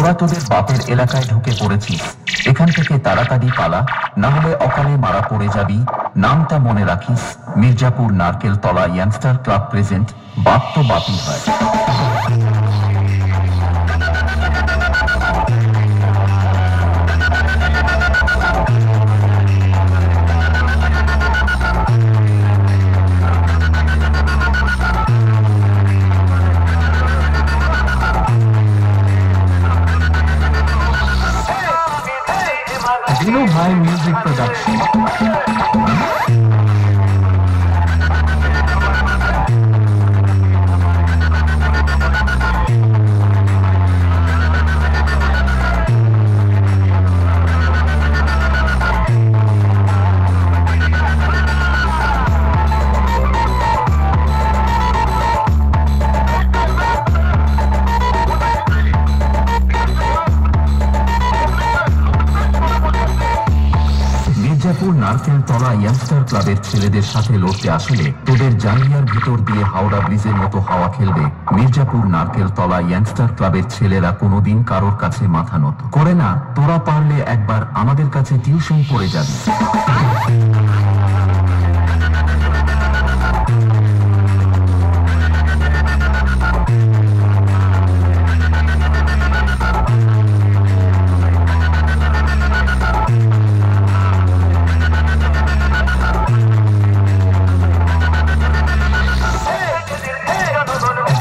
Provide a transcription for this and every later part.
তোরা তোদের বাপের এলাকায় ঢুকে পড়েছিস, এখান থেকে তাড়াতাড়ি পালা, না হলে অকালে মারা পড়ে যাবি। নামটা মনে রাখিস, মির্জাপুর নারকেল তলা ইয়াংস্টার ক্লাব প্রেজেন্ট। বাপ তো বাপই হয়। Dino High Music Production. Mirzapur নারকেল তলা ইয়াংস্টার ক্লাবের ছেলেদের সাথে লড়তে আসলে তোদের জাঙ্গিয়ার ভিতর দিয়ে হাওড়া ব্রিজের মতো হাওয়া খেলবে। মির্জাপুর নারকেল তলা ইয়াংস্টার ক্লাবের ছেলেরা কোনোদিন কারোর কাছে মাথা নত করে না। তোরা পারলে একবার আমাদের কাছে টিউশন পড়ে যাবি।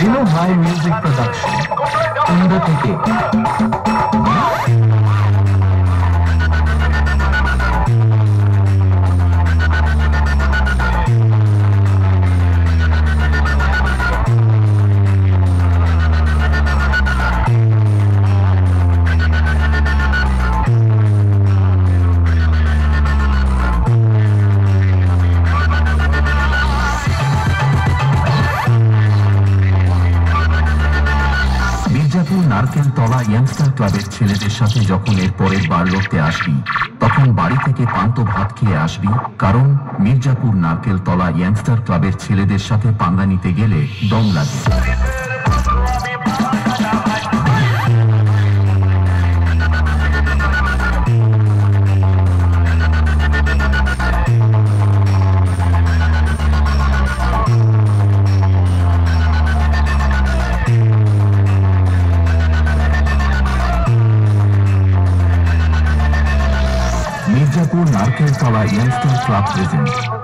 Dino High Music Production. Undertaking. Mirzapur নারকেল তলা ইয়াংস্টার ক্লাবের ছেলেদের সাথে যখন এর পরের বার লড়তে আসবি, তখন বাড়ি থেকে পান্ত ভাত খেয়ে আসবি, কারণ মির্জাপুর নারকেল তলা ইয়াংস্টার ক্লাবের ছেলেদের সাথে পাঙ্গা নিতে গেলে দম লাগে। মির্জাপুর নারকেল তলা ইয়াংস্টার ক্লাব প্রেজেন্ট।